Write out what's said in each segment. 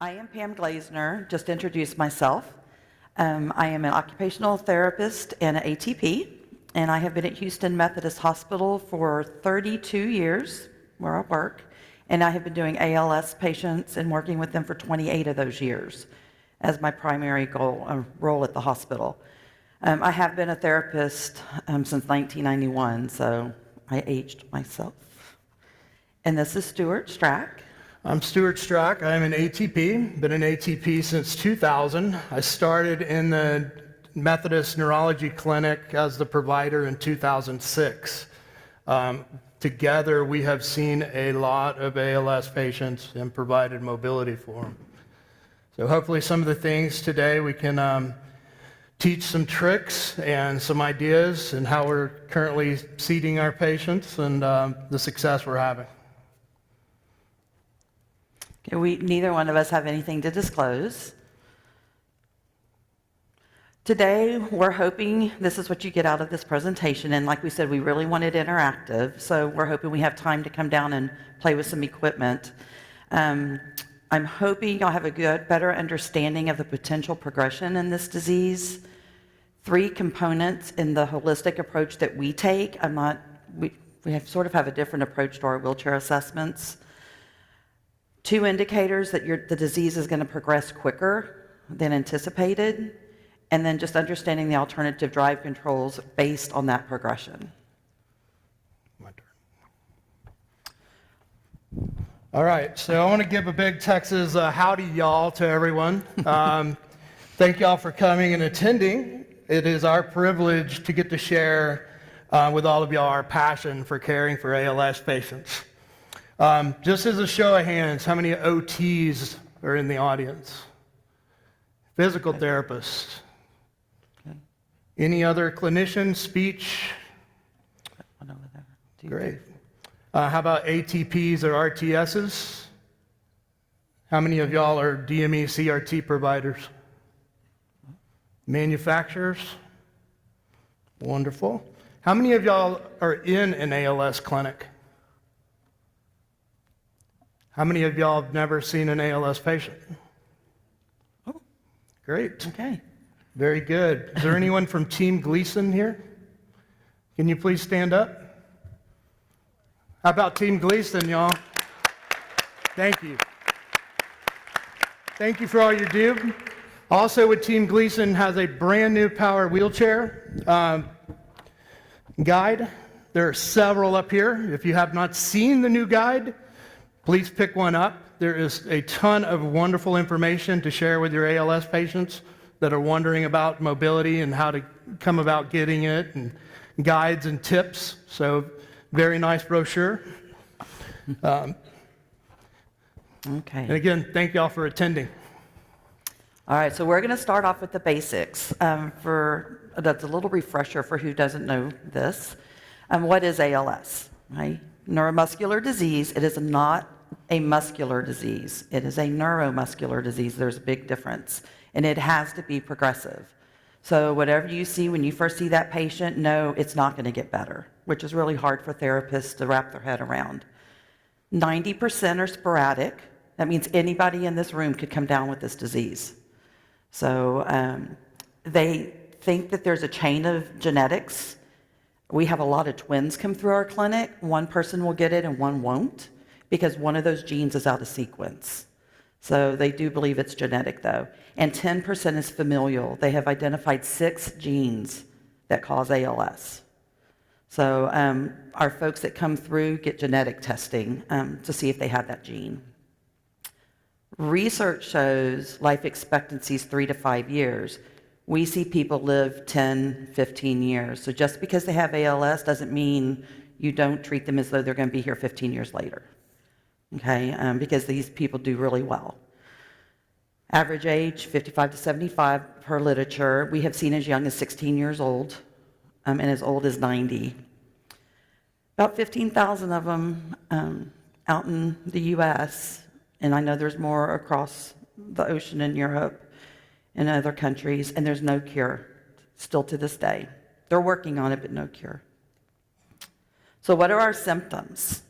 I am Pam Glazener, just to introduce myself. I am an occupational therapist and an ATP, and I have been at Houston Methodist Hospital for 32 years, where I work, and I have been doing ALS patients and working with them for 28 of those years as my primary role at the hospital. I have been a therapist since 1991, so I aged myself. And this is Stuart Strack. I'm Stuart Strack. I'm an ATP, been an ATP since 2000. I started in the Methodist Neurology Clinic as the provider in 2006. Together, we have seen a lot of ALS patients and provided mobility for them. So hopefully some of the things today we can teach some tricks and some ideas and how we're currently seating our patients and the success we're having. Okay, neither one of us have anything to disclose. Today, we're hoping this is what you get out of this presentation, and like we said, we really want it interactive, so we're hoping we have time to come down and play with some equipment. I'm hoping you'll have a better understanding of the potential progression in this disease. 3 components in the holistic approach that we take. We sort of have a different approach to our wheelchair assessments. 2 indicators that the disease is going to progress quicker than anticipated, and then just understanding the alternative drive controls based on that progression. My turn. All right, so I want to give a big Texas howdy y'all to everyone. Thank y'all for coming and attending. It is our privilege to get to share with all of y'all our passion for caring for ALS patients. Just as a show of hands, how many OTs are in the audience? Physical therapists? Any other clinicians, speech? Great. How about ATPs or RTSs? How many of y'all are DME CRT providers? Manufacturers? Wonderful. How many of y'all are in an ALS clinic? How many of y'all have never seen an ALS patient? Oh, great. Okay. Very good. Is there anyone from Team Gleason here? Can you please stand up? How about Team Gleason, y'all? Thank you. Thank you for all you do. Also with Team Gleason has a brand new power wheelchair guide. There are several up here. If you have not seen the new guide, please pick one up. There is a ton of wonderful information to share with your ALS patients that are wondering about mobility and how to come about getting it, and guides and tips. So, very nice brochure. Okay. And again, thank y'all for attending. All right, so we're going to start off with the basics. That's a little refresher for who doesn't know this. What is ALS? Right? Neuromuscular disease. It is not a muscular disease. It is a neuromuscular disease. There's a big difference. And it has to be progressive. So whatever you see when you first see that patient, no, it's not going to get better, which is really hard for therapists to wrap their head around. 90% are sporadic. That means anybody in this room could come down with this disease. So they think that there's a chain of genetics. We have a lot of twins come through our clinic. One person will get it and one won't, because one of those genes is out of sequence. So they do believe it's genetic, though. And 10% is familial. They have identified 6 genes that cause ALS. So our folks that come through get genetic testing to see if they have that gene. Research shows life expectancy is 3 to 5 years. We see people live 10, 15 years. So just because they have ALS doesn't mean you don't treat them as though they're going to be here 15 years later. Okay, because these people do really well. Average age, 55 to 75 per literature. We have seen as young as 16 years old and as old as 90. About 15,000 of them out in the U.S., and I know there's more across the ocean in Europe and other countries, and there's no cure still to this day. They're working on it, but no cure. So what are our symptoms?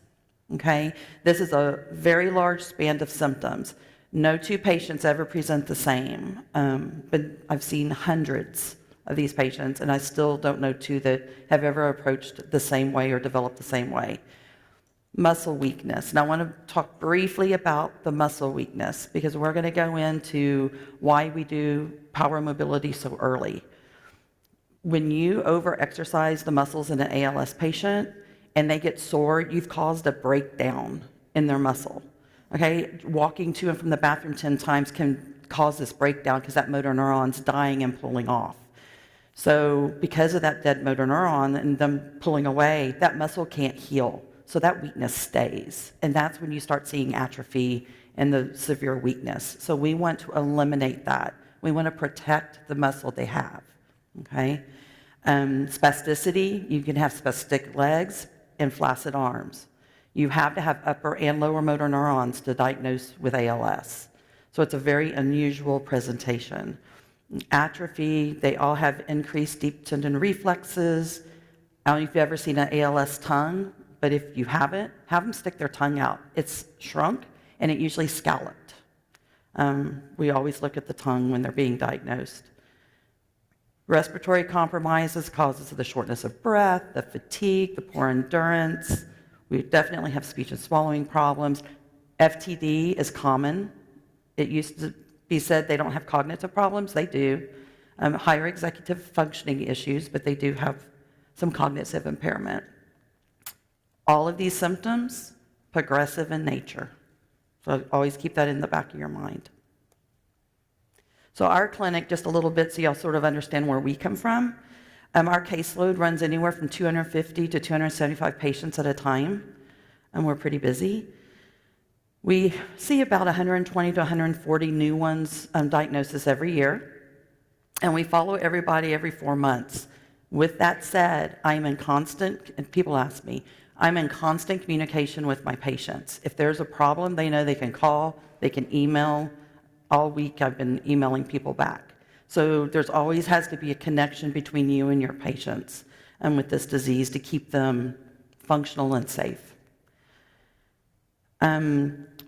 Okay, this is a very large span of symptoms. No two patients ever present the same, but I've seen hundreds of these patients, and I still don't know two that have ever approached the same way or developed the same way. Muscle weakness. And I want to talk briefly about the muscle weakness because we're going to go into why we do power mobility so early. When you over-exercise the muscles in an ALS patient and they get sore, you've caused a breakdown in their muscle. Okay, walking to and from the bathroom 10 times can cause this breakdown because that motor neuron's dying and pulling off. So because of that dead motor neuron and them pulling away, that muscle can't heal. So that weakness stays. And that's when you start seeing atrophy and the severe weakness. So we want to eliminate that. We want to protect the muscle they have. Okay? Spasticity, you can have spastic legs and flaccid arms. You have to have upper and lower motor neurons to diagnose with ALS. So it's a very unusual presentation. Atrophy, they all have increased deep tendon reflexes. I don't know if you've ever seen an ALS tongue, but if you haven't, have them stick their tongue out. It's shrunk and it usually scalloped. We always look at the tongue when they're being diagnosed. Respiratory compromises causes the shortness of breath, the fatigue, the poor endurance. We definitely have speech and swallowing problems. FTD is common. It used to be said they don't have cognitive problems. They do. Higher executive functioning issues, but they do have some cognitive impairment. All of these symptoms, progressive in nature. So always keep that in the back of your mind. So our clinic, just a little bit so y'all sort of understand where we come from. Our caseload runs anywhere from 250 to 275 patients at a time, and we're pretty busy. We see about 120 to 140 new ones diagnosis every year, and we follow everybody every 4 months. With that said, I'm in constant, and people ask me, I'm in constant communication with my patients. If there's a problem, they know they can call, they can email. All week I've been emailing people back. So there's always has to be a connection between you and your patients with this disease to keep them functional and safe.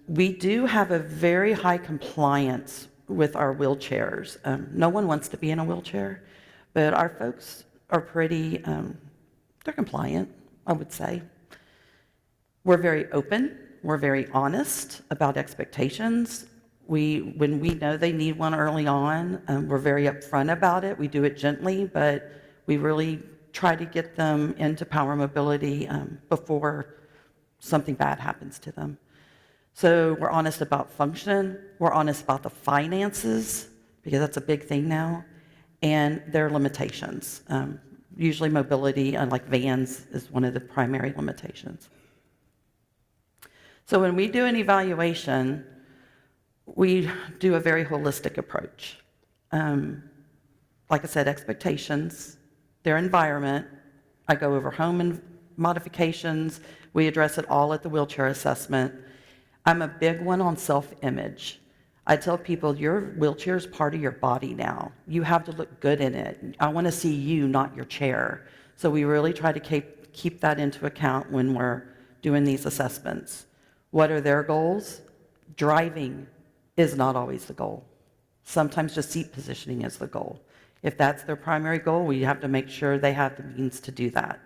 We do have a very high compliance with our wheelchairs. No one wants to be in a wheelchair, but our folks are pretty, they're compliant, I would say. We're very open, we're very honest about expectations. When we know they need one early on, we're very upfront about it. We do it gently, but we really try to get them into power mobility before something bad happens to them. So we're honest about function, we're honest about the finances, because that's a big thing now, and their limitations. Usually mobility, unlike vans, is one of the primary limitations. So when we do an evaluation, we do a very holistic approach. Like I said, expectations, their environment. I go over home and modifications. We address it all at the wheelchair assessment. I'm a big one on self-image. I tell people, your wheelchair is part of your body now. You have to look good in it. I want to see you, not your chair. So we really try to keep that into account when we're doing these assessments. What are their goals? Driving is not always the goal. Sometimes just seat positioning is the goal. If that's their primary goal, we have to make sure they have the means to do that.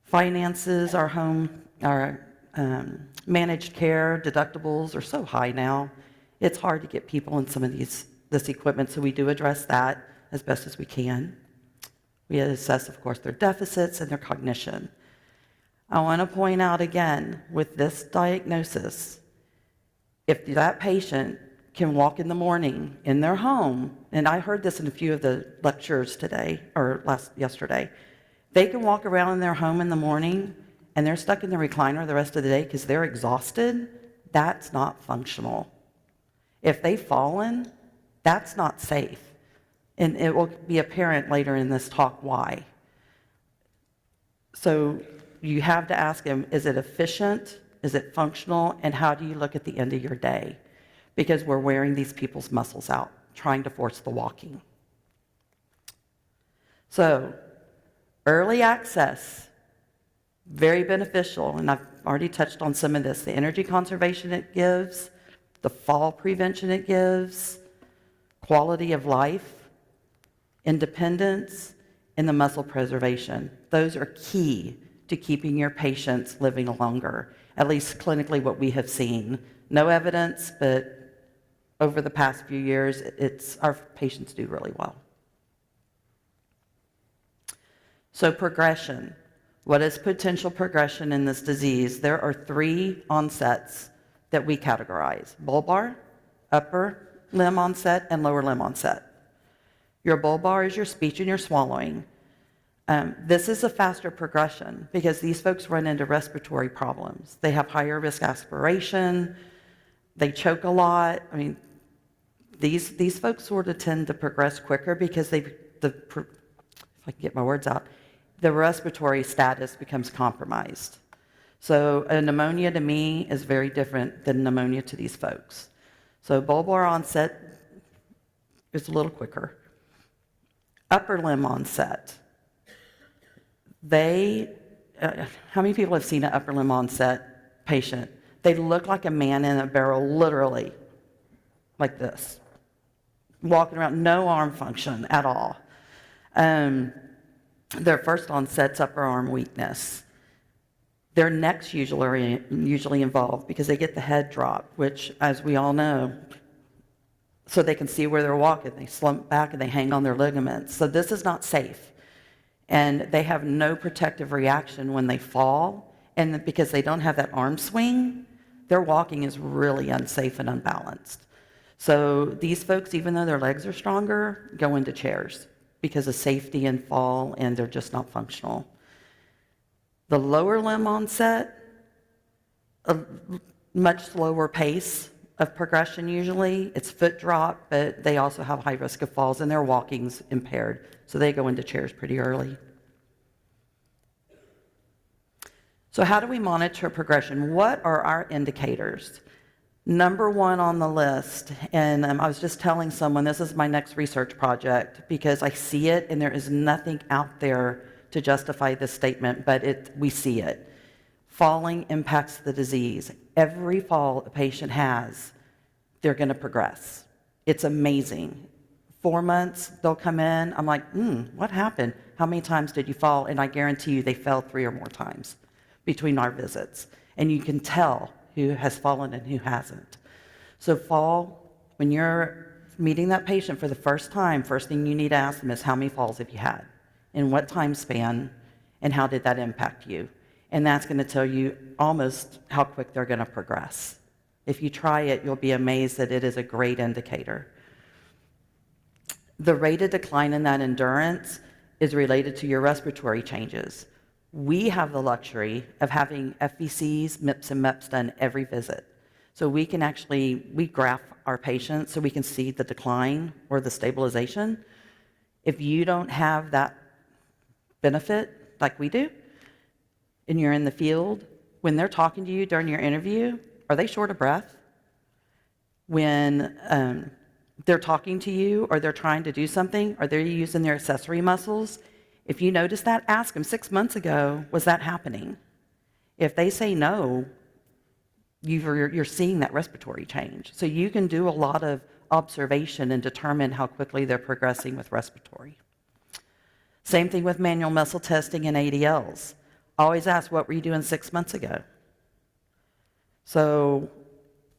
Finances, our managed care, deductibles are so high now. It's hard to get people in some of this equipment, so we do address that as best as we can. We assess, of course, their deficits and their cognition. I want to point out again, with this diagnosis, if that patient can walk in the morning in their home, and I heard this in a few of the lectures today, or yesterday, they can walk around in their home in the morning and they're stuck in the recliner the rest of the day because they're exhausted, that's not functional. If they've fallen, that's not safe. And it will be apparent later in this talk why. So you have to ask them, is it efficient? Is it functional? And how do you look at the end of your day? Because we're wearing these people's muscles out, trying to force the walking. So, early access, very beneficial, and I've already touched on some of this. The energy conservation it gives, the fall prevention it gives, quality of life, independence, and the muscle preservation. Those are key to keeping your patients living longer, at least clinically what we have seen. No evidence, but over the past few years, our patients do really well. So progression. What is potential progression in this disease? There are 3 onsets that we categorize: bulbar, upper limb onset, and lower limb onset. Your bulbar is your speech and your swallowing. This is a faster progression because these folks run into respiratory problems. They have higher risk aspiration. They choke a lot. I mean, these folks sort of tend to progress quicker because if I can get my words out, the respiratory status becomes compromised. So a pneumonia to me is very different than pneumonia to these folks. So bulbar onset is a little quicker. Upper limb onset. How many people have seen an upper limb onset patient? They look like a man in a barrel, literally, like this, walking around, no arm function at all. Their first onset's upper arm weakness. Their neck's usually involved because they get the head drop, which, as we all know, so they can see where they're walking. They slump back and they hang on their ligaments. So this is not safe. And they have no protective reaction when they fall. And because they don't have that arm swing, their walking is really unsafe and unbalanced. So these folks, even though their legs are stronger, go into chairs because of safety and fall, and they're just not functional. The lower limb onset, a much slower pace of progression usually. It's foot drop, but they also have high risk of falls, and their walking's impaired, so they go into chairs pretty early. So how do we monitor progression? What are our indicators? Number 1 on the list, and I was just telling someone this is my next research project because I see it and there is nothing out there to justify this statement, but we see it. Falling impacts the disease. Every fall a patient has, they're going to progress. It's amazing. 4 months, they'll come in. I'm like, what happened? How many times did you fall? And I guarantee you they fell 3 or more times between our visits. And you can tell who has fallen and who hasn't. So when you're meeting that patient for the first time, first thing you need to ask them is how many falls have you had? In what time span? And how did that impact you? And that's going to tell you almost how quick they're going to progress. If you try it, you'll be amazed that it is a great indicator. The rate of decline in that endurance is related to your respiratory changes. We have the luxury of having FVCs, MIPS, and MEPS done every visit. So we graph our patients so we can see the decline or the stabilization. If you don't have that benefit like we do, and you're in the field, when they're talking to you during your interview, are they short of breath? When they're talking to you or they're trying to do something, are they using their accessory muscles? If you notice that, ask them, 6 months ago, was that happening? If they say no, you're seeing that respiratory change. So you can do a lot of observation and determine how quickly they're progressing with respiratory. Same thing with manual muscle testing and ADLs. Always ask, what were you doing 6 months ago? So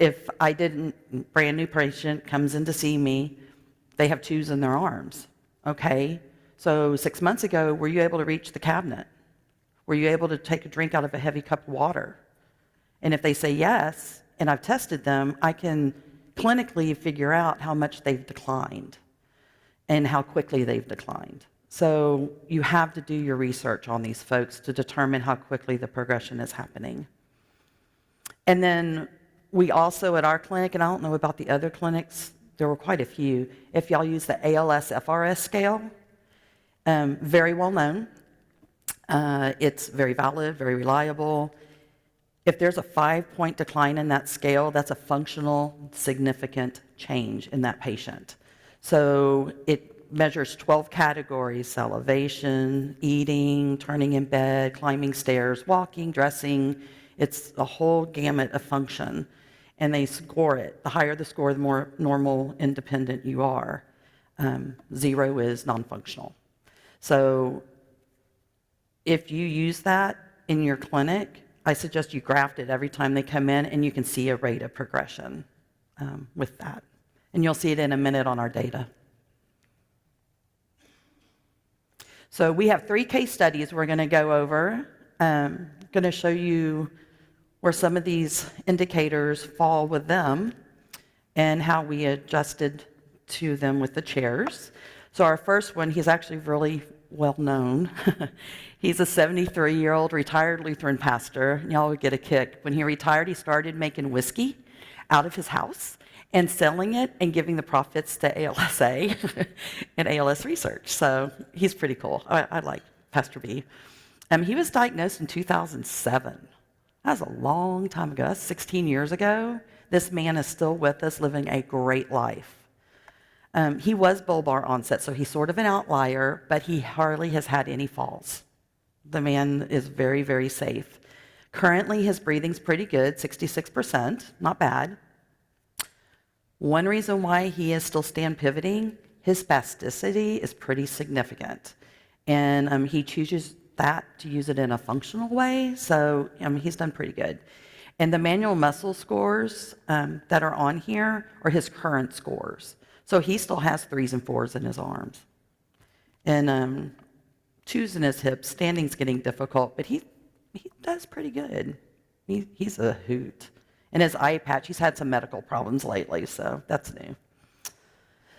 if brand new patient comes in to see me, they have chews in their arms, okay? So 6 months ago, were you able to reach the cabinet? Were you able to take a drink out of a heavy cup of water? And if they say yes, and I've tested them, I can clinically figure out how much they've declined and how quickly they've declined. So you have to do your research on these folks to determine how quickly the progression is happening. And then we also at our clinic, and I don't know about the other clinics, there were quite a few, if y'all use the ALS-FRS scale, very well known. It's very valid, very reliable. If there's a 5-point decline in that scale, that's a functional, significant change in that patient. So it measures 12 categories: salivation, eating, turning in bed, climbing stairs, walking, dressing. It's a whole gamut of function. and they score it. The higher the score, the more normal, independent you are. 0 is non-functional. So if you use that in your clinic, I suggest you graft it every time they come in, and you can see a rate of progression with that. And you'll see it in a minute on our data. So we have 3 case studies we're going to go over. I'm going to show you where some of these indicators fall with them and how we adjusted to them with the chairs. So our first one, he's actually really well known. He's a 73-year-old retired Lutheran pastor. Y'all would get a kick. When he retired, he started making whiskey out of his house and selling it and giving the profits to ALSA and ALS research. So he's pretty cool. I like Pastor B. He was diagnosed in 2007. That was a long time ago. That's 16 years ago. This man is still with us, living a great life. He was bulbar onset, so he's sort of an outlier, but he hardly has had any falls. The man is very, very safe. Currently, his breathing's pretty good, 66%, not bad. One reason why he is still stand pivoting, his spasticity is pretty significant. And he chooses that to use it in a functional way, so he's done pretty good. And the manual muscle scores that are on here are his current scores. So he still has 3s and 4s in his arms. And 2s in his hips, standing's getting difficult, but he does pretty good. He's a hoot. And his eye patch, he's had some medical problems lately, so that's new.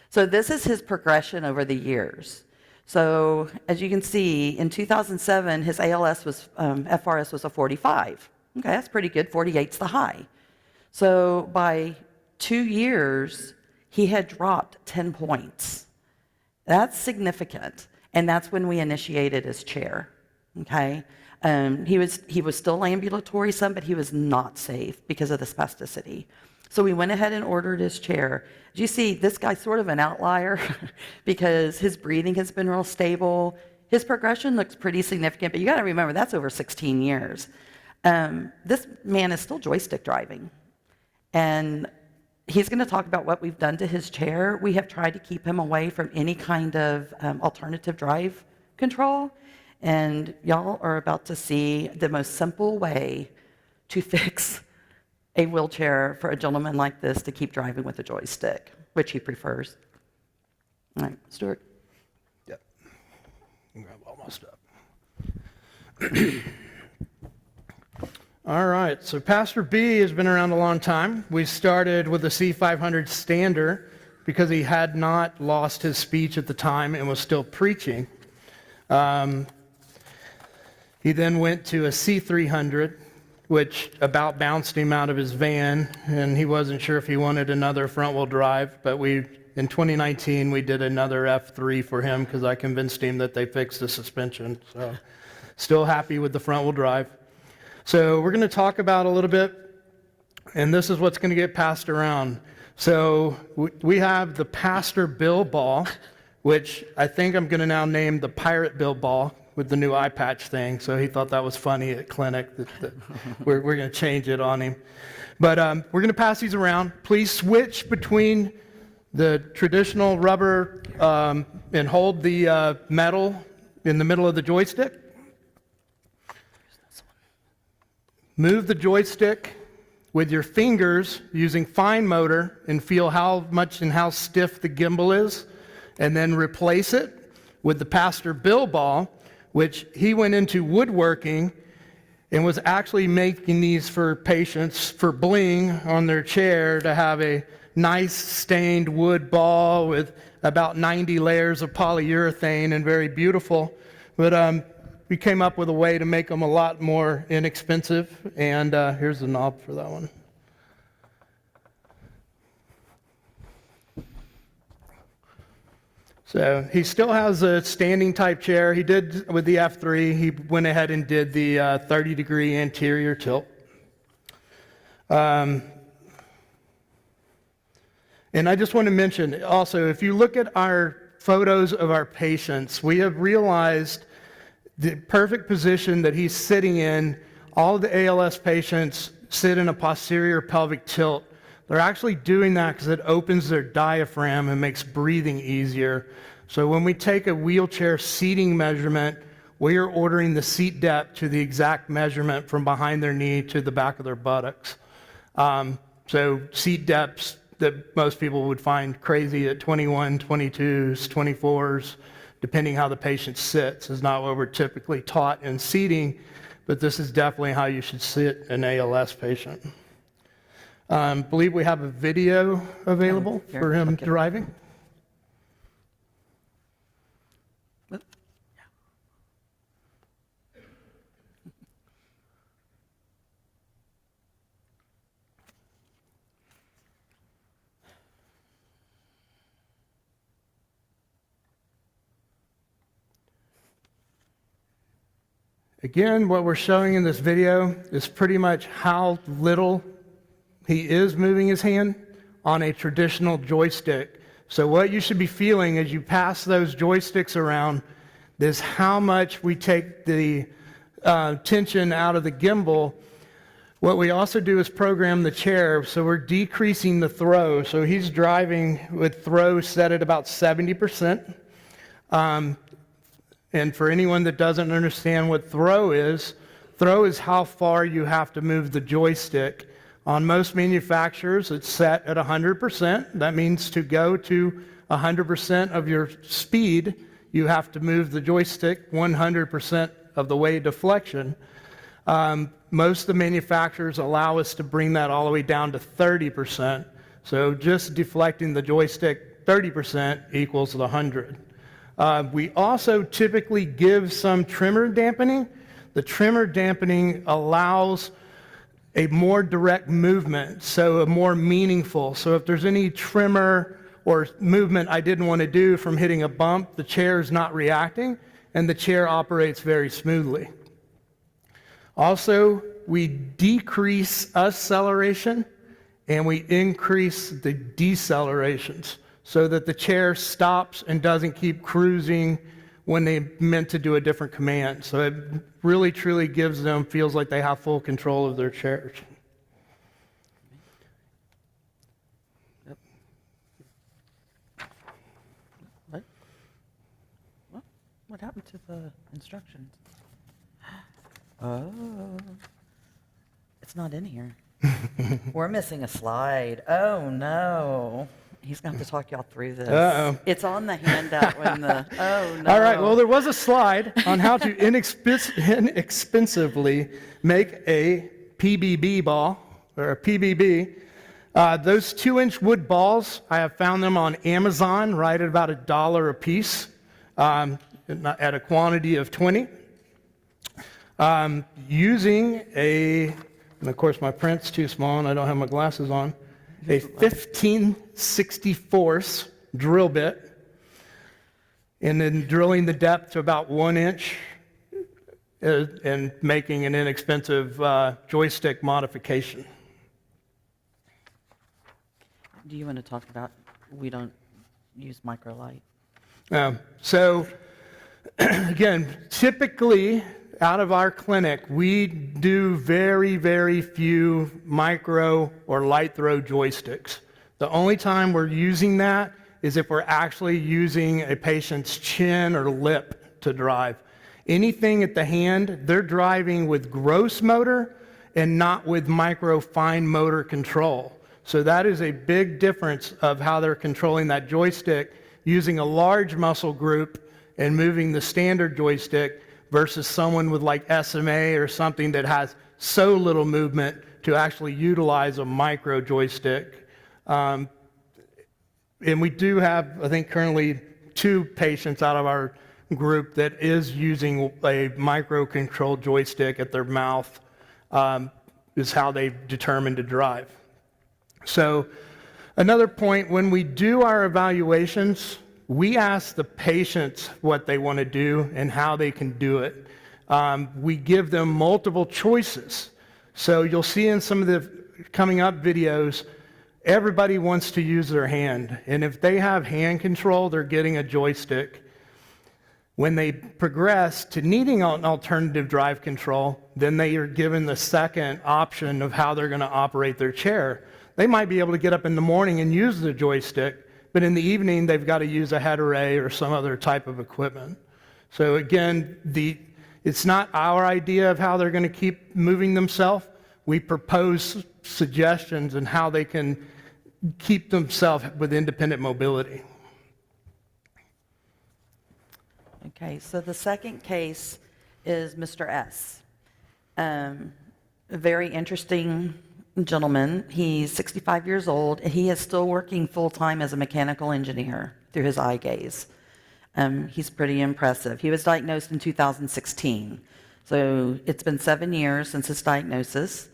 So this is his progression over the years. So as you can see, in 2007, his ALS was, FRS was a 45. Okay, that's pretty good. 48's the high. So by 2 years, he had dropped 10 points. That's significant. And that's when we initiated his chair. Okay? He was still ambulatory some, but he was not safe because of the spasticity. So we went ahead and ordered his chair. As you see, this guy's sort of an outlier because his breathing has been real stable. His progression looks pretty significant, but you got to remember that's over 16 years. This man is still joystick driving. And he's going to talk about what we've done to his chair. We have tried to keep him away from any kind of alternative drive control. And y'all are about to see the most simple way to fix a wheelchair for a gentleman like this to keep driving with a joystick, which he prefers. All right, Stuart. Yep. Grab all my stuff. All right, so Pastor B has been around a long time. We started with a C500 stander because he had not lost his speech at the time and was still preaching. He then went to a C300, which about bounced him out of his van, and he wasn't sure if he wanted another front-wheel drive, but in 2019, we did another F3 for him because I convinced him that they fixed the suspension. So still happy with the front-wheel drive. So we're going to talk about a little bit, and this is what's going to get passed around. So we have the Pastor Bill ball, which I think I'm going to now name the Pirate Bill ball with the new eye patch thing. So he thought that was funny at clinic. That we're going to change it on him. But we're going to pass these around. Please switch between the traditional rubber and hold the metal in the middle of the joystick. Move the joystick with your fingers using fine motor and feel how much and how stiff the gimbal is, and then replace it with the Pastor Bill ball, which he went into woodworking and was actually making these for patients for bling on their chair to have a nice stained wood ball with about 90 layers of polyurethane and very beautiful. But we came up with a way to make them a lot more inexpensive, and here's the knob for that one. So he still has a standing type chair. He did with the F3, he went ahead and did the 30-degree anterior tilt. And I just want to mention also, if you look at our photos of our patients, we have realized the perfect position that he's sitting in. All of the ALS patients sit in a posterior pelvic tilt. They're actually doing that because it opens their diaphragm and makes breathing easier. So when we take a wheelchair seating measurement, we are ordering the seat depth to the exact measurement from behind their knee to the back of their buttocks. So seat depths that most people would find crazy at 21, 22s, 24s, depending how the patient sits, is not what we're typically taught in seating, but this is definitely how you should sit an ALS patient. I believe we have a video available for him driving. Again, what we're showing in this video is pretty much how little he is moving his hand on a traditional joystick. So what you should be feeling as you pass those joysticks around is how much we take the tension out of the gimbal. What we also do is program the chair, so we're decreasing the throw. So he's driving with throw set at about 70%. And for anyone that doesn't understand what throw is how far you have to move the joystick. On most manufacturers, it's set at 100%. That means to go to 100% of your speed, you have to move the joystick 100% of the way deflection. Most of the manufacturers allow us to bring that all the way down to 30%. So just deflecting the joystick 30% equals the 100. We also typically give some tremor dampening. The tremor dampening allows a more direct movement, so a more meaningful. So if there's any tremor or movement I didn't want to do from hitting a bump, the chair is not reacting, and the chair operates very smoothly. Also, we decrease acceleration, and we increase the decelerations, so that the chair stops and doesn't keep cruising when they meant to do a different command. So it really, truly feels like they have full control of their chairs. Yep. What happened to the instructions? Oh, it's not in here. We're missing a slide. Oh, no. He's going to have to talk y'all through this. Uh-oh. It's on the handout when the, oh, no. All right, well, there was a slide on how to inexpensively make a PBB ball, or a PBB. Those 2-inch wood balls, I have found them on Amazon right at about $1 a piece, at a quantity of 20. Using and of course my print's too small and I don't have my glasses on, a 15/64 drill bit, and then drilling the depth to about 1 inch and making an inexpensive joystick modification. Do you want to talk about, we don't use microlight? So again, typically out of our clinic, we do very, very few micro or light throw joysticks. The only time we're using that is if we're actually using a patient's chin or lip to drive. Anything at the hand, they're driving with gross motor and not with micro fine motor control. So that is a big difference of how they're controlling that joystick, using a large muscle group and moving the standard joystick versus someone with like SMA or something that has so little movement to actually utilize a micro joystick. And we do have, I think, currently 2 patients out of our group that is using a micro control joystick at their mouth, is how they determine to drive. So another point, when we do our evaluations, we ask the patients what they want to do and how they can do it. We give them multiple choices. So you'll see in some of the coming up videos, everybody wants to use their hand. And if they have hand control, they're getting a joystick. When they progress to needing an alternative drive control, then they are given the second option of how they're going to operate their chair. They might be able to get up in the morning and use the joystick, but in the evening they've got to use a head array or some other type of equipment. So again, it's not our idea of how they're going to keep moving themselves. We propose suggestions on how they can keep themselves with independent mobility. Okay, so the second case is Mr. S. A very interesting gentleman. He's 65 years old, and he is still working full-time as a mechanical engineer through his eye gaze. He's pretty impressive. He was diagnosed in 2016, so it's been 7 years since his diagnosis.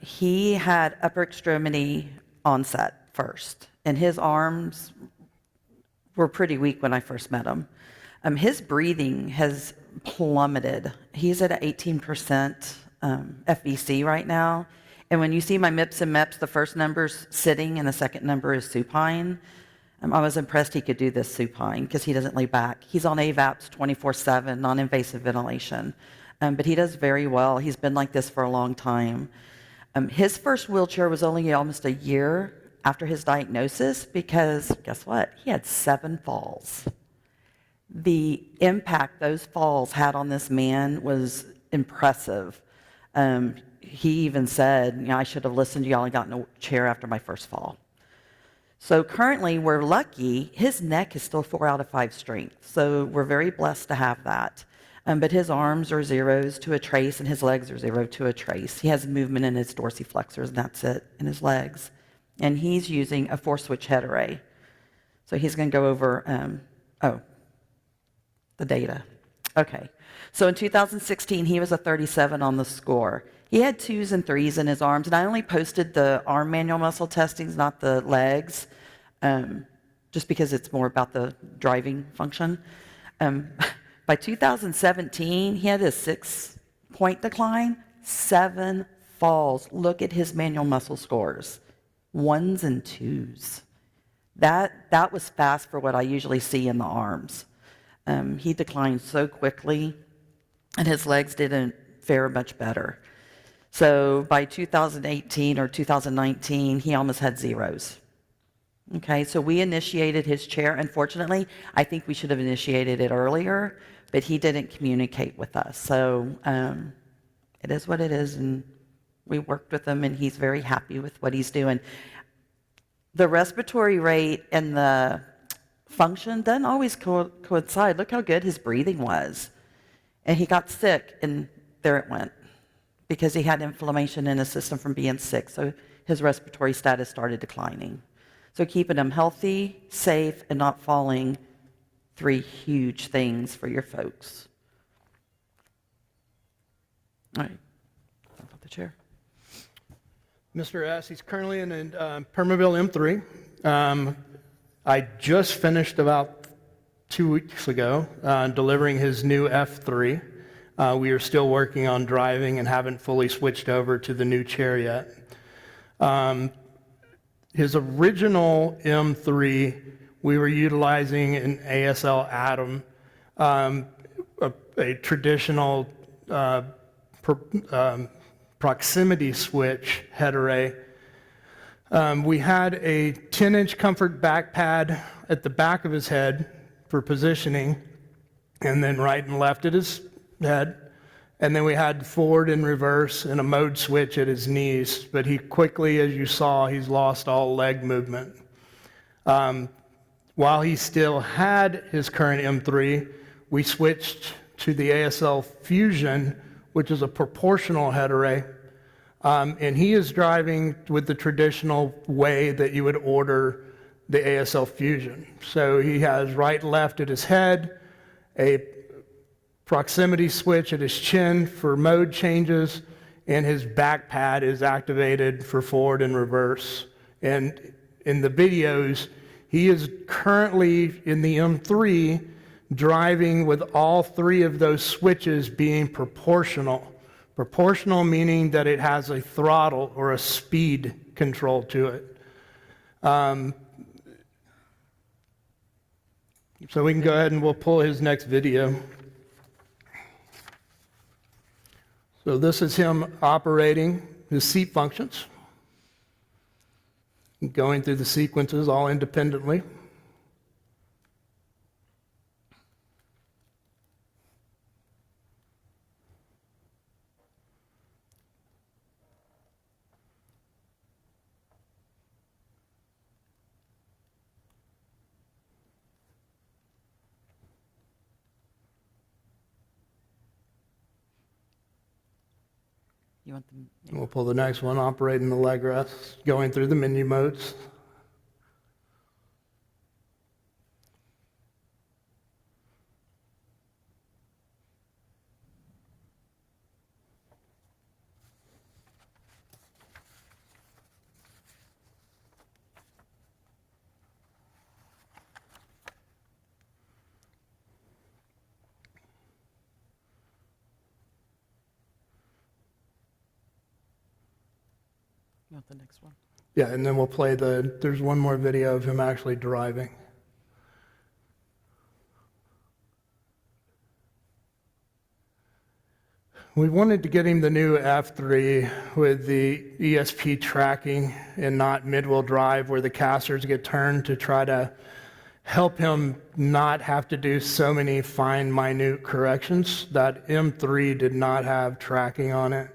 He had upper extremity onset first, and his arms were pretty weak when I first met him. His breathing has plummeted. He's at 18% FVC right now. And when you see my MIPS and MEPS, the first number's sitting and the second number is supine. I was impressed he could do this supine because he doesn't lay back. He's on AVAPs 24/7, non-invasive ventilation. But he does very well. He's been like this for a long time. His first wheelchair was only almost a year after his diagnosis because, guess what? He had 7 falls. The impact those falls had on this man was impressive. He even said, I should have listened to y'all and gotten a chair after my first fall. So currently, we're lucky, his neck is still 4 out of 5 strength. So we're very blessed to have that. But his arms are 0s to a trace, and his legs are 0 to a trace. He has movement in his dorsiflexors, and that's it, in his legs. And he's using a 4-switch head array. So he's going to go over, the data. Okay. So in 2016, he was a 37 on the score. He had 2s and 3s in his arms, and I only posted the arm manual muscle testings, not the legs, just because it's more about the driving function. By 2017, he had a 6-point decline, 7 falls. Look at his manual muscle scores, 1s and 2s. That was fast for what I usually see in the arms. He declined so quickly, and his legs didn't fare much better. So by 2018 or 2019, he almost had 0s. Okay, so we initiated his chair. Unfortunately, I think we should have initiated it earlier, but he didn't communicate with us. So it is what it is, and we worked with him, and he's very happy with what he's doing. The respiratory rate and the function doesn't always coincide. Look how good his breathing was. And he got sick, and there it went, because he had inflammation in his system from being sick. So his respiratory status started declining. So keeping him healthy, safe, and not falling, 3 huge things for your folks. All right, jump off the chair. Mr. S, he's currently in a Permaville M3. I just finished about 2 weeks ago delivering his new F3. We are still working on driving and haven't fully switched over to the new chair yet. His original M3, we were utilizing an ASL Atom, a traditional proximity switch head array. We had a 10-inch comfort back pad at the back of his head for positioning, and then right and left at his head. And then we had forward and reverse and a mode switch at his knees. But he quickly, as you saw, he's lost all leg movement. While he still had his current M3, we switched to the ASL Fusion, which is a proportional head array. And he is driving with the traditional way that you would order the ASL Fusion. So he has right and left at his head, a proximity switch at his chin for mode changes, and his back pad is activated for forward and reverse. And in the videos, he is currently in the M3 driving with all 3 of those switches being proportional. Proportional meaning that it has a throttle or a speed control to it. So we can go ahead and we'll pull his next video. So this is him operating his seat functions, going through the sequences all independently. You want them? We'll pull the next one, operating the leg rests, going through the menu modes. You want the next one? Yeah, and then we'll play there's one more video of him actually driving. We wanted to get him the new F3 with the ESP tracking and not mid-wheel drive where the casters get turned to try to help him not have to do so many fine, minute corrections. That M3 did not have tracking on it.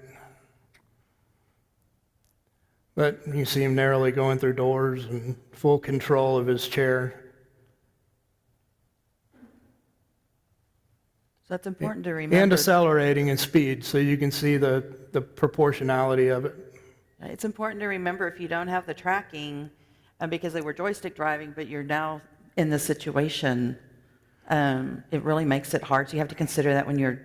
But you see him narrowly going through doors and full control of his chair. So that's important to remember. And accelerating in speed, so you can see the proportionality of it. It's important to remember if you don't have the tracking, because they were joystick driving, but you're now in this situation, it really makes it hard. So you have to consider that when you're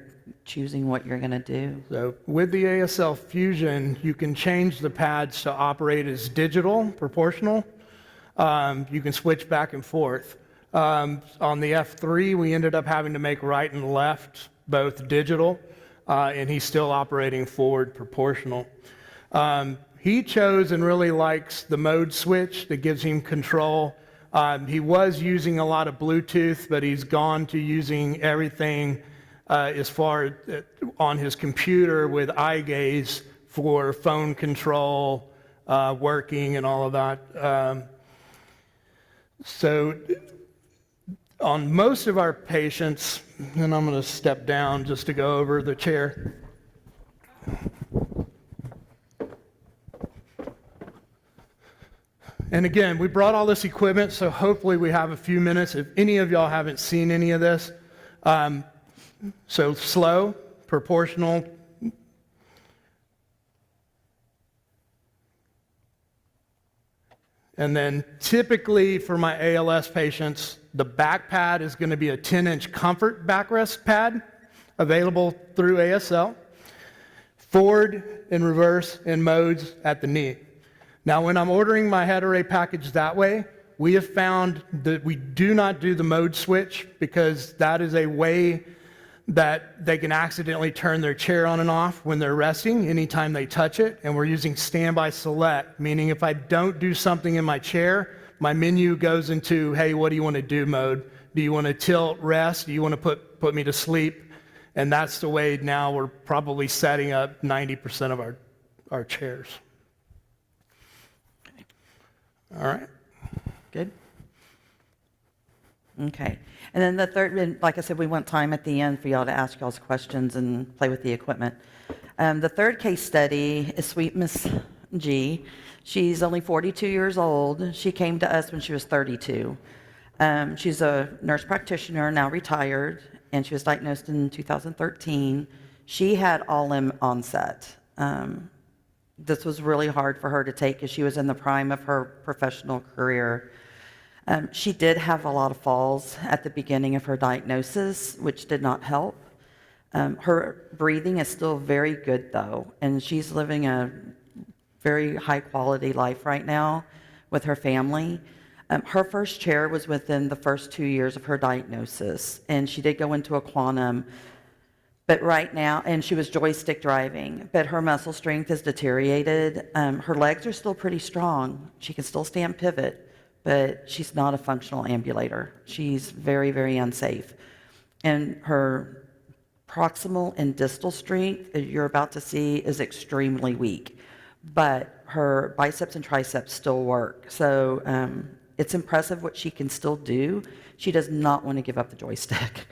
choosing what you're going to do. So with the ASL Fusion, you can change the pads to operate as digital, proportional. You can switch back and forth. On the F3, we ended up having to make right and left both digital, and he's still operating forward proportional. He chose and really likes the mode switch that gives him control. He was using a lot of Bluetooth, but he's gone to using everything as far on his computer with eye gaze for phone control, working, and all of that. So on most of our patients, and I'm going to step down just to go over the chair. And again, we brought all this equipment, so hopefully we have a few minutes. If any of y'all haven't seen any of this, so slow, proportional. And then typically for my ALS patients, the back pad is going to be a 10-inch comfort backrest pad available through ASL. Forward and reverse in modes at the knee. Now when I'm ordering my head array package that way, we have found that we do not do the mode switch because that is a way that they can accidentally turn their chair on and off when they're resting anytime they touch it, and we're using standby select, meaning if I don't do something in my chair, my menu goes into, hey, what do you want to do mode? Do you want to tilt, rest? Do you want to put me to sleep? And that's the way now we're probably setting up 90% of our chairs. All right. Good. Okay. And then the third, and like I said, we want time at the end for y'all to ask y'all's questions and play with the equipment. The third case study is Sweet Miss G. She's only 42 years old. She came to us when she was 32. She's a nurse practitioner, now retired, and she was diagnosed in 2013. She had all-limb onset. This was really hard for her to take because she was in the prime of her professional career. She did have a lot of falls at the beginning of her diagnosis, which did not help. Her breathing is still very good, though, and she's living a very high-quality life right now with her family. Her first chair was within the first 2 years of her diagnosis, and she did go into a quantum. But right now, and she was joystick driving, but her muscle strength has deteriorated. Her legs are still pretty strong. She can still stand pivot, but she's not a functional ambulator. She's very, very unsafe. And her proximal and distal strength, as you're about to see, is extremely weak. But her biceps and triceps still work. So it's impressive what she can still do. She does not want to give up the joystick.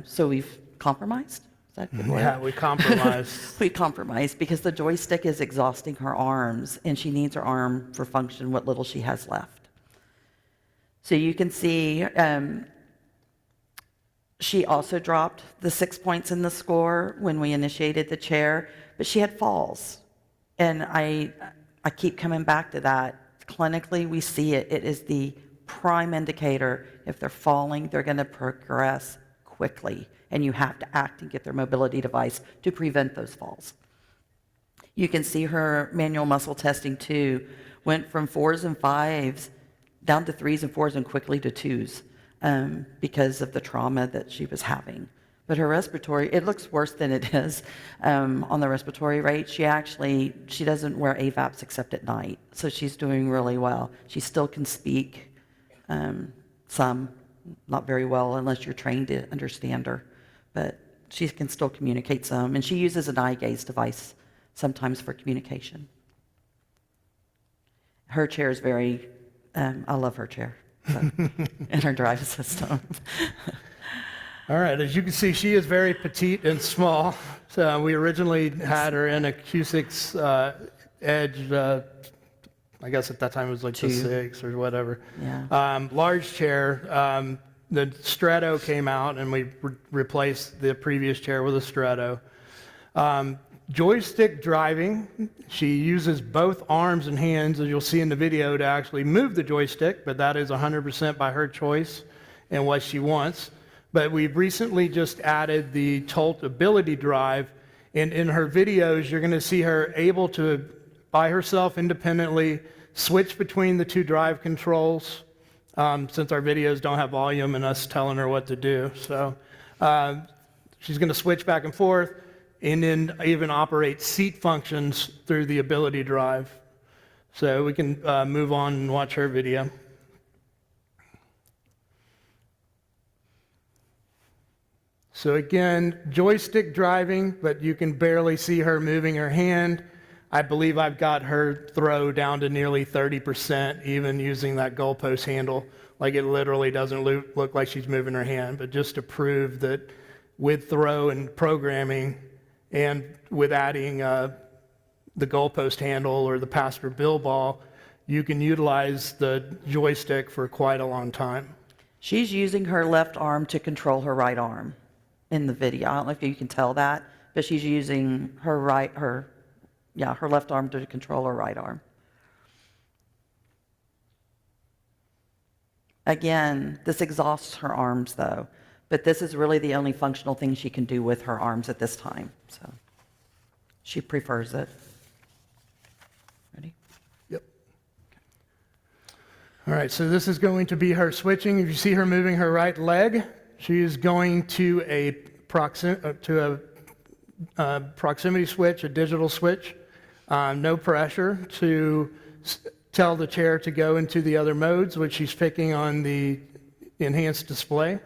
So we've compromised. Is that a good word? Yeah, we compromised. We compromised because the joystick is exhausting her arms, and she needs her arm for function, what little she has left. So you can see she also dropped the 6 points in the score when we initiated the chair, but she had falls. And I keep coming back to that. Clinically, we see it. It is the prime indicator. If they're falling, they're going to progress quickly, and you have to act and get their mobility device to prevent those falls. You can see her manual muscle testing too went from 4s and 5s down to 3s and 4s and quickly to 2s because of the trauma that she was having. But her respiratory, it looks worse than it is on the respiratory rate. She doesn't wear AVAPs except at night, so she's doing really well. She still can speak some, not very well unless you're trained to understand her, but she can still communicate some, and she uses an eye gaze device sometimes for communication. Her chair is very, I love her chair, so, and her drive system. All right, as you can see, she is very petite and small. So we originally had her in a Q6 Edge, I guess at that time it was like the 6 or whatever. Yeah. Large chair. The Strato came out, and we replaced the previous chair with a Strato. Joystick driving. She uses both arms and hands, as you'll see in the video, to actually move the joystick, but that is 100% by her choice and what she wants. But we've recently just added the Tolt Ability Drive, and in her videos, you're going to see her able to, by herself independently, switch between the two drive controls, since our videos don't have volume and us telling her what to do. So she's going to switch back and forth, and then even operate seat functions through the Ability Drive. So we can move on and watch her video. So again, joystick driving, but you can barely see her moving her hand. I believe I've got her throw down to nearly 30%, even using that goalpost handle. Like, it literally doesn't look like she's moving her hand, but just to prove that with throw and programming, and with adding the goalpost handle or the pass or bill ball, you can utilize the joystick for quite a long time. She's using her left arm to control her right arm in the video. I don't know if you can tell that, but she's using her left arm to control her right arm. Again, this exhausts her arms though, but this is really the only functional thing she can do with her arms at this time. So she prefers it. Ready? Yep. All right, so this is going to be her switching. If you see her moving her right leg, she is going to a proximity switch, a digital switch, no pressure, to tell the chair to go into the other modes, which she's picking on the enhanced display.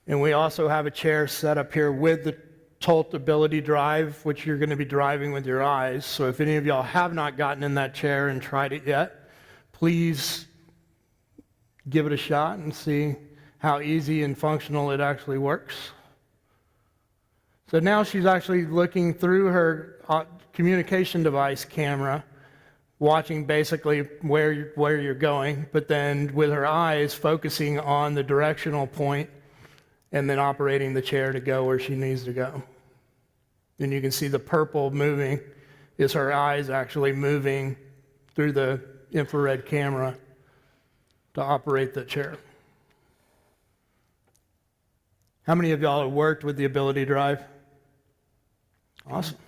And we also have a chair set up here with the Tolt Ability Drive, which you're going to be driving with your eyes. So if any of y'all have not gotten in that chair and tried it yet, please give it a shot and see how easy and functional it actually works. So now she's actually looking through her communication device camera, watching basically where you're going, but then with her eyes focusing on the directional point and then operating the chair to go where she needs to go. And you can see the purple moving is her eyes actually moving through the infrared camera to operate the chair. How many of y'all have worked with the Ability Drive? Awesome.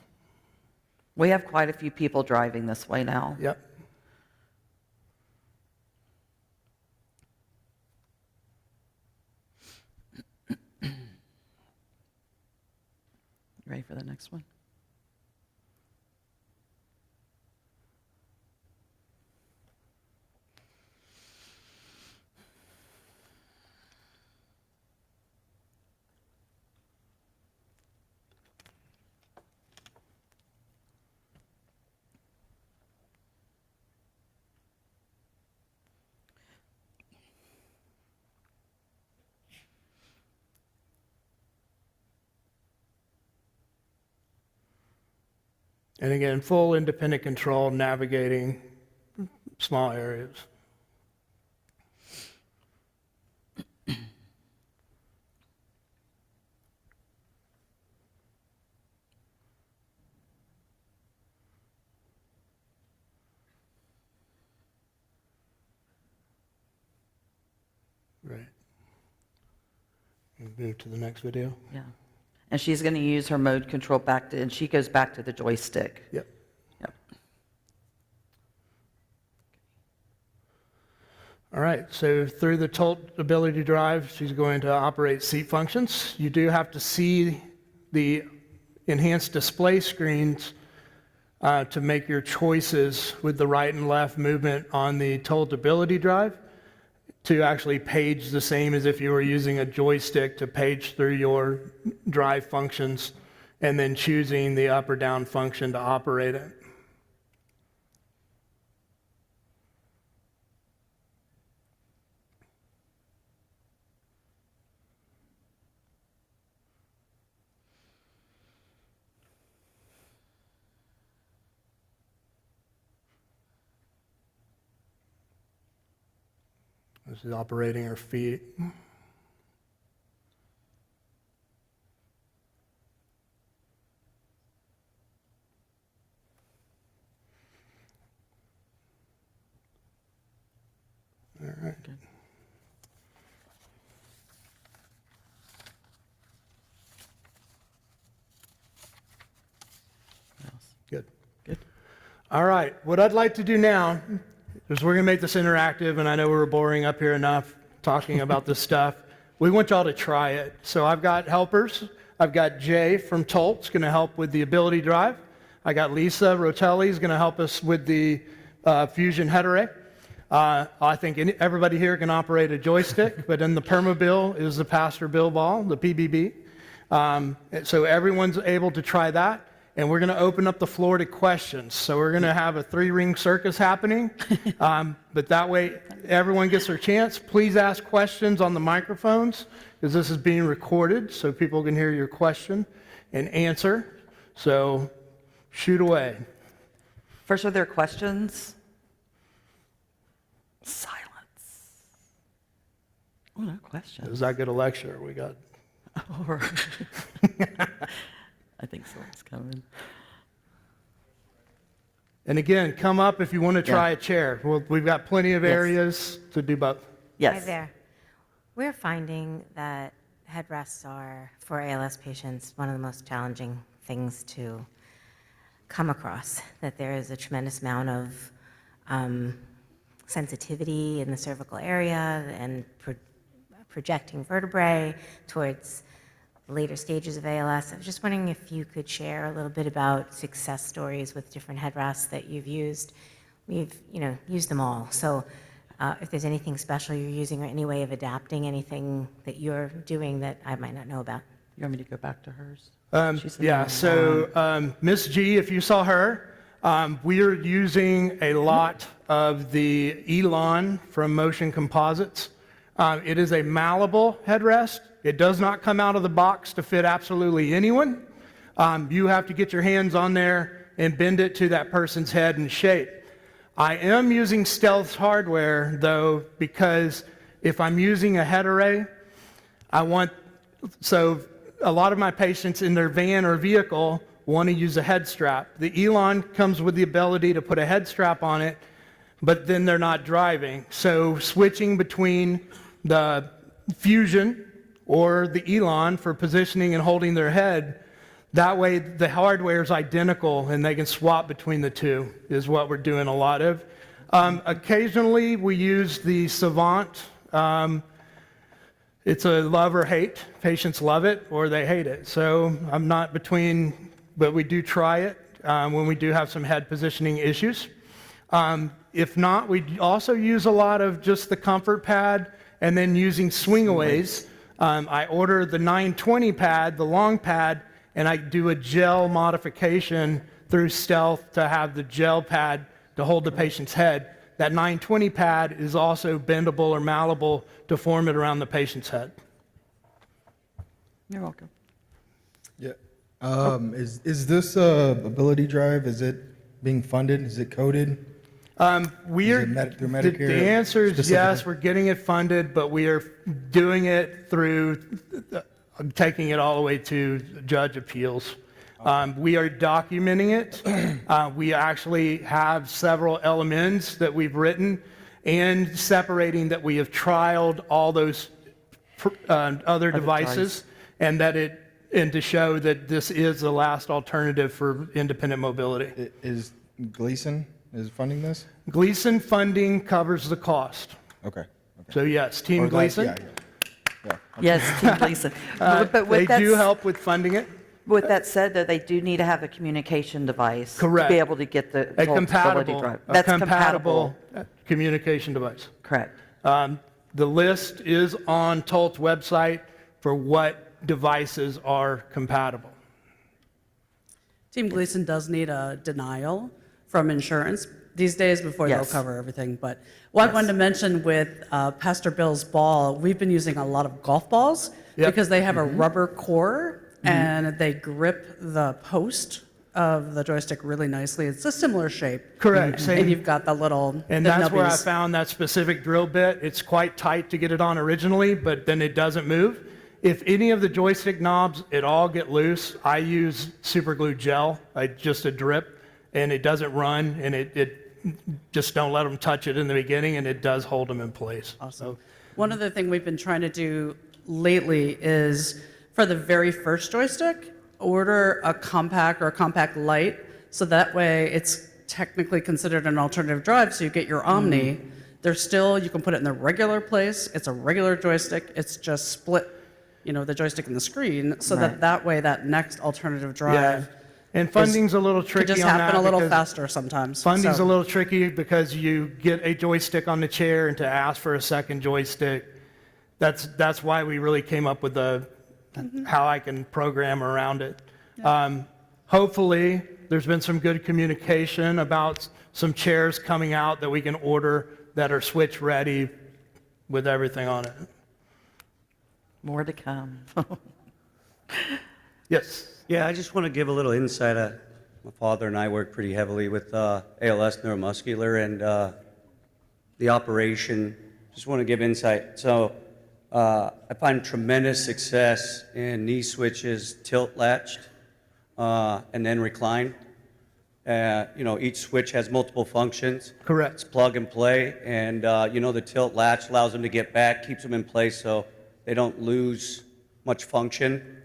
We have quite a few people driving this way now. Yep. for the next one. And again, full independent control, navigating small areas. Right. Move to the next video. Yeah. And she's going to use her mode control back to, and she goes back to the joystick. Yep. Yep. All right, so through the tilt ability drive, she's going to operate seat functions. You do have to see the enhanced display screens to make your choices with the right and left movement on the tilt ability drive to actually page the same as if you were using a joystick to page through your drive functions and then choosing the up or down function to operate it. This is operating her feet. All right. Good. What else? Good. Good. All right, what I'd like to do now is we're going to make this interactive, and I know we're boring up here enough talking about this stuff. We want y'all to try it. So I've got helpers. I've got Jay from Tolt's going to help with the ability drive. I got Lisa Rotelli is going to help us with the fusion head array. I think everybody here can operate a joystick, but then the Permobil is the Pastor Bill ball, the PBB. So everyone's able to try that. And we're going to open up the floor to questions. So we're going to have a 3-ring circus happening. But that way, everyone gets their chance. Please ask questions on the microphones, because this is being recorded, so people can hear your question and answer. So shoot away. First, are there questions? Silence. Oh, no questions. Is that good a lecture we got? Or I think someone's coming. And again, come up if you want to try a chair. We've got plenty of areas to do both. Yes. Hi there. We're finding that headrests are, for ALS patients, one of the most challenging things to come across, that there is a tremendous amount of sensitivity in the cervical area and projecting vertebrae towards the later stages of ALS. I was just wondering if you could share a little bit about success stories with different headrests that you've used. We've, used them all. So if there's anything special you're using or any way of adapting anything that you're doing that I might not know about. You want me to go back to hers? Yeah, so Miss G, if you saw her, we are using a lot of the Elon from Motion Composites. It is a malleable headrest. It does not come out of the box to fit absolutely anyone. You have to get your hands on there and bend it to that person's head and shape. I am using Stealth hardware, though, because if I'm using a head array, so a lot of my patients in their van or vehicle want to use a head strap. The Elon comes with the ability to put a head strap on it, but then they're not driving. So switching between the Fusion or the Elon for positioning and holding their head, that way the hardware is identical and they can swap between the two, is what we're doing a lot of. Occasionally we use the Savant It's a love or hate. Patients love it or they hate it. So I'm not between, but we do try it when we do have some head positioning issues. If not, we also use a lot of just the comfort pad and then using swingaways. I order the 920 pad, the long pad, and I do a gel modification through Stealth to have the gel pad to hold the patient's head. That 920 pad is also bendable or malleable to form it around the patient's head. You're welcome. Yeah. Is this ability drive, is it being funded? Is it coded? We're, through Medicare the answer is specifically? yes, we're getting it funded, but we are doing it through taking it all the way to judge appeals. We are documenting it. We actually have several LMNs that we've written and separating that we have trialed all those other devices and to show that this is the last alternative for independent mobility. Is Gleason is funding this? Gleason funding covers the cost. Okay. So yes, Team Or that- Gleason. Yeah. Yes, Team Gleason. But They with that, do help with funding it. with that said, though, they do need to have a communication device Correct. to be able to get the A ability compatible, drive. a That's compatible communication device. Correct. The list is on Tolt's website for what devices are compatible. Team Gleason does need a denial from insurance these days before Yes. they'll cover everything. But what I wanted to mention with Pastor Bill's ball, we've been using a lot of golf balls Yep. because they have a rubber core and they grip the post of the joystick really nicely. It's a similar shape. Correct. And Same. you've got the little And the that's where I nubbies. found that specific drill bit. It's quite tight to get it on originally, but then it doesn't move. If any of the joystick knobs at all get loose, I use super glue gel, just a drip, and it doesn't run, and it just don't let them touch it in the beginning, and it does hold them in place. Awesome. One other thing we've been trying to do lately is for the very first joystick, order a compact or a compact light, so that way it's technically considered an alternative drive, so you get your Omni. There's still, you can put it in the regular place, it's a regular joystick, it's just split, the joystick and the screen, so Right. that way that next alternative Yeah. drive And funding's a little could tricky just on that. happen a little because faster sometimes. Funding's So- a little tricky because you get a joystick on the chair, and to ask for a second joystick, that's why we really came up with how I can program around it. Hopefully, there's been some good communication about some chairs coming out that we can order that are switch ready with everything on it. More to come. Yes. Yeah, I just want to give a little insight. My father and I work pretty heavily with ALS neuromuscular and the operation. Just want to give insight. So I find tremendous success in knee switches, tilt latched, and then recline. Each switch has multiple functions. Correct. It's plug and play, and the tilt latch allows them to get back, keeps them in place so they don't lose much function,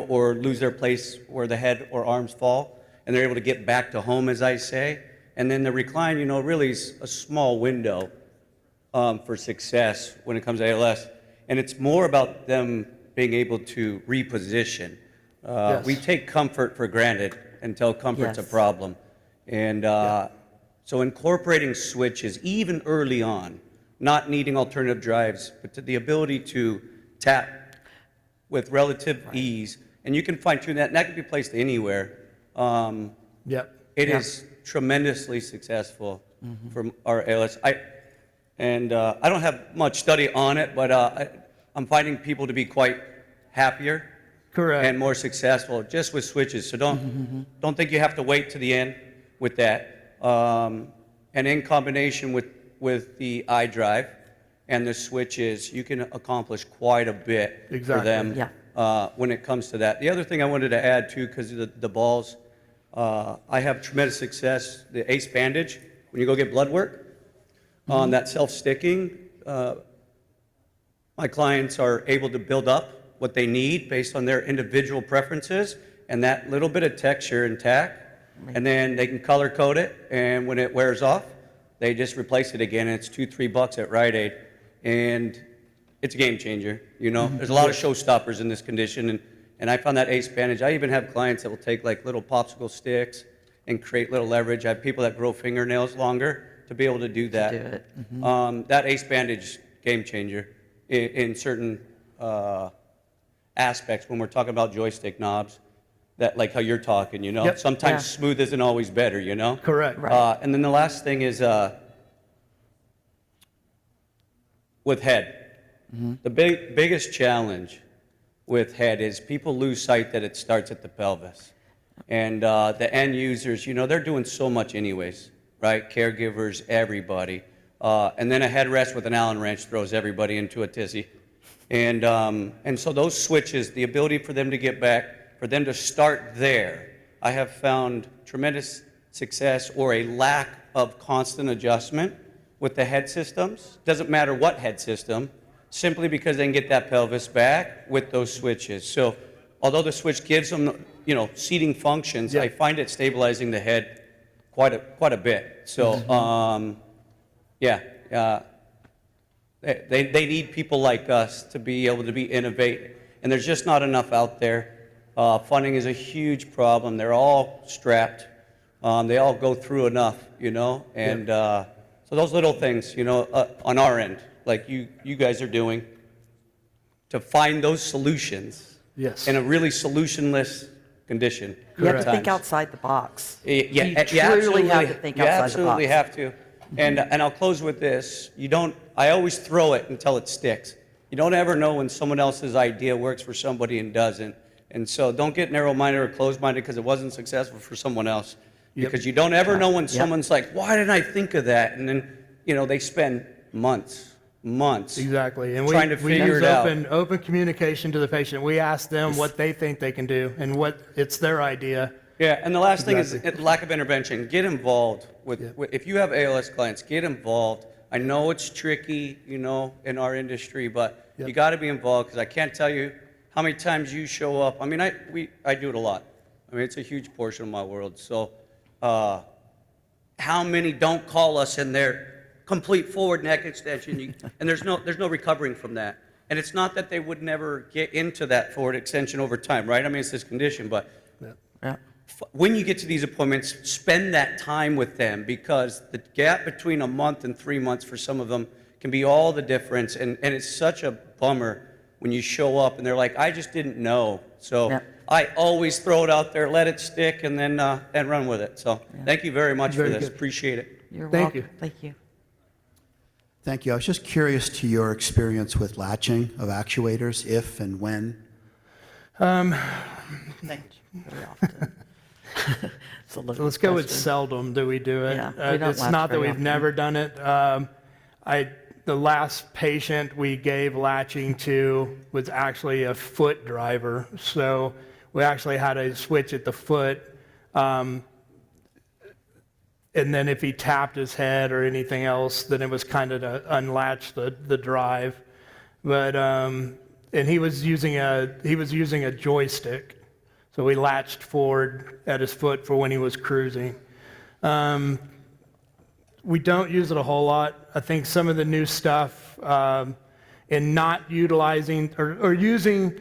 or lose their place where the head or arms fall, and they're able to get back to home, as I say. And then the recline, really is a small window for success when it comes to ALS, and it's more about them being able to reposition. Yes. We take comfort for granted until comfort's a Yes. problem. And so incorporating switches, even early on, not needing alternative drives, but to the ability to tap with relative ease, and you can fine-tune that, and that can be placed anywhere. Yep. It is tremendously successful for our ALS. I don't have much study on it, but I'm finding people to be quite happier Correct. and more successful just with switches. So don't think you have to wait to the end with that. And in combination with the iDrive and the switches, you can accomplish quite a bit for Exactly. them when it comes to that. The other thing I wanted to add too, because of the balls, I have tremendous success. The ACE bandage, when you go get blood work, on that self-sticking, my clients are able to build up what they need based on their individual preferences and that little bit of texture and tack, and then they can color code it, and when it wears off, they just replace it again, and it's $2-3 at Rite Aid. And it's a game changer, you know? There's a lot of showstoppers in this condition, and I found that ACE bandage. I even have clients that will take like little popsicle sticks and create little leverage. I have people that grow fingernails longer to be able to do that. do it. That ACE bandage, game changer in certain aspects when we're talking about joystick knobs, that like how you're talking, you know? Yep. Sometimes Yeah. smooth isn't always better, you know? Correct. Right. And then the last thing is with head. The biggest challenge with head is people lose sight that it starts at the pelvis. And the end users, you know, they're doing so much anyways, right? Caregivers, everybody. And then a headrest with an Allen wrench throws everybody into a tizzy. And so those switches, the ability for them to get back, for them to start there, I have found tremendous success or a lack of constant adjustment with the head systems. Doesn't matter what head system, simply because they can get that pelvis back with those switches. So although the switch gives them, you know, seating functions, I find it stabilizing the head quite a bit. So they need people like us to be able to be innovative, and there's just not enough out there. Funding is a huge problem. They're all strapped. They all go through enough, you know, and so those little things, you know, on our end, like you guys are doing, to find those solutions Yes. in a really solutionless condition. You have to sometimes. think outside the box. Yeah, You you truly absolutely have to think you outside the absolutely box. have to. And I'll close with this. I always throw it until it sticks. You don't ever know when someone else's idea works for somebody and doesn't. And so don't get narrow-minded or closed-minded because it wasn't successful for someone else. Because you don't ever know when someone's like, why didn't I think of that? And then, you know, they spend months Exactly. And trying to we figure use it out. open communication to the patient. We ask them what they think they can do and what it's their idea. Yeah, and the last thing is lack of intervention. Get involved with if you have ALS clients, get involved. I know it's tricky, you know, in our industry, but you got to be involved because I can't tell you how many times you show up. I mean, I do it a lot. I mean, it's a huge portion of my world. So, how many don't call us in their complete forward neck extension? And there's no recovering from that. And it's not that they would never get into that forward extension over time, right? I mean, it's this condition, but Yeah. when you get to these appointments, spend that time with them because the gap between a month and 3 months for some of them can be all the difference. And it's such a bummer when you show up and they're like, I just didn't know. So Yeah. I always throw it out there, let it stick, and then and run with it. So thank you very much for Very this. good. Appreciate it. You're Thank welcome. you. Thank you. Thank you. I was just curious to your experience with latching of actuators, if and when. Very often. It's a little Let's go with question. seldom do we do it. Yeah, we don't It's latch not that very we've often. never done it. The last patient we gave latching to was actually a foot driver. So we actually had a switch at the foot. And then if he tapped his head or anything else, then it was kind of to unlatch the drive. But and he was using a joystick. So we latched forward at his foot for when he was cruising. We don't use it a whole lot. I think some of the new stuff in not utilizing or using,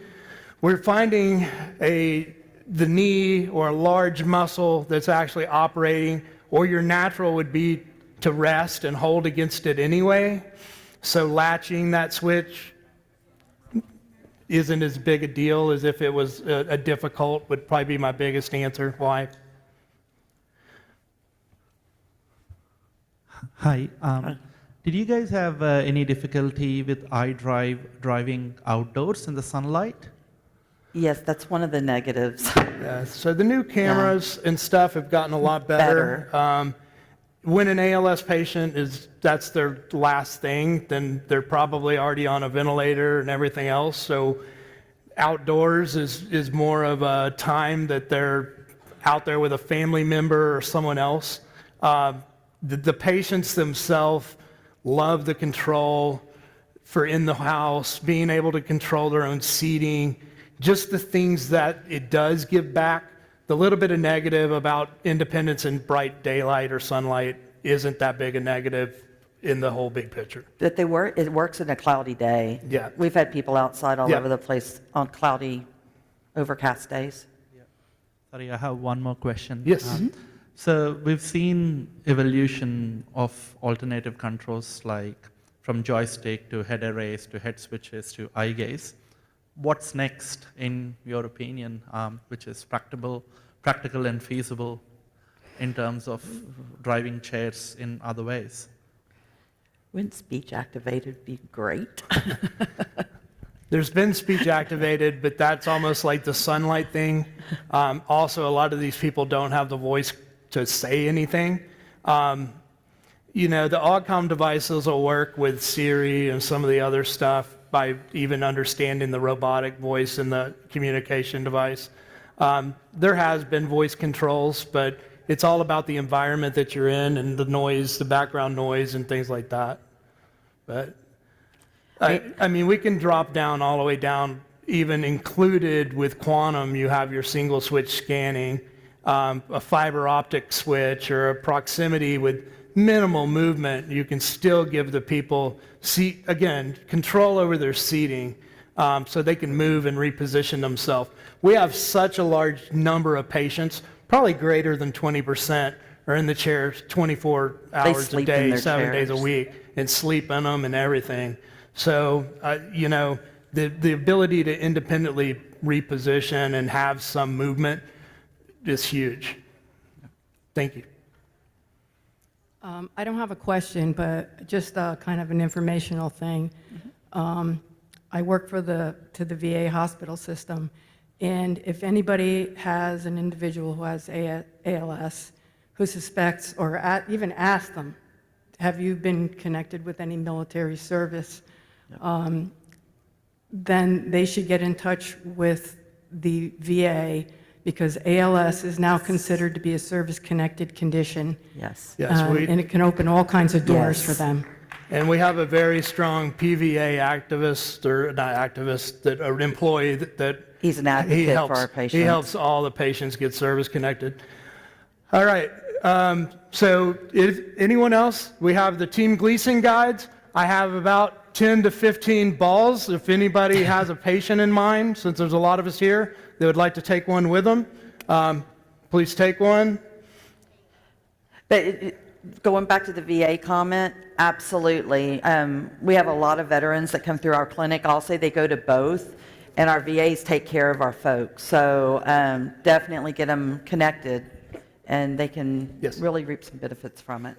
we're finding the knee or a large muscle that's actually operating, or your natural would be to rest and hold against it anyway. So latching that switch isn't as big a deal as if it was a difficult, would probably be my biggest answer why. Hi. Did you guys have any difficulty with driving outdoors in the sunlight? Yes, that's one of the negatives. Yeah, so the new cameras and stuff have gotten a lot better. When an ALS patient that's their last thing, then they're probably already on a ventilator and everything else. So outdoors is more of a time that they're out there with a family member or someone else. The patients themselves love the control for in the house, being able to control their own seating, just the things that it does give back. The little bit of negative about independence in bright daylight or sunlight isn't that big a negative in the whole big picture. That it works in a cloudy day. Yeah. We've had people outside all Yeah. over the place on cloudy, overcast days. Sorry, I have one more question. Yes. So we've seen evolution of alternative controls like from joystick to head arrays to head switches to eye gaze. What's next, in your opinion, which is practical and feasible in terms of driving chairs in other ways? Wouldn't speech activated be great? There's been speech activated, but that's almost like the sunlight thing. Also, a lot of these people don't have the voice to say anything. You know, the Audcom devices will work with Siri and some of the other stuff by even understanding the robotic voice in the communication device. There has been voice controls, but it's all about the environment that you're in and the noise, the background noise and things like that. But I mean, we can drop down all the way down, even included with quantum, you have your single switch scanning, a fiber optic switch or a proximity with minimal movement. You can still give the people control over their seating so they can move and reposition themselves. We have such a large number of patients, probably greater than 20%, are in the chairs 24 hours a sleep in day, their 7 days a chairs. week, and sleep in them and everything. So, you know, the ability to independently reposition and have some movement is huge. Thank you. I don't have a question, but just kind of an informational thing. I work for the VA hospital system, and if anybody has an individual who has ALS, who suspects or even asks them, have you been connected with any military service? Then they should get in touch with the VA, because ALS is now considered to be a service-connected condition. Yes. Yes, And it can open all kinds of doors for Yes. them. and we have a very strong PVA activist, or not activist, that an employee that He's an advocate for our He patients. helps all the patients get service connected. All right. So if anyone else, we have the Team Gleason guides. I have about 10 to 15 balls. If anybody has a patient in mind, since there's a lot of us here, they would like to take one with them, please take one. But going back to the VA comment, absolutely. We have a lot of veterans that come through our clinic. I'll say they go to both, and our VAs take care of our folks. So definitely get them connected, and they can Yes. really reap some benefits from it.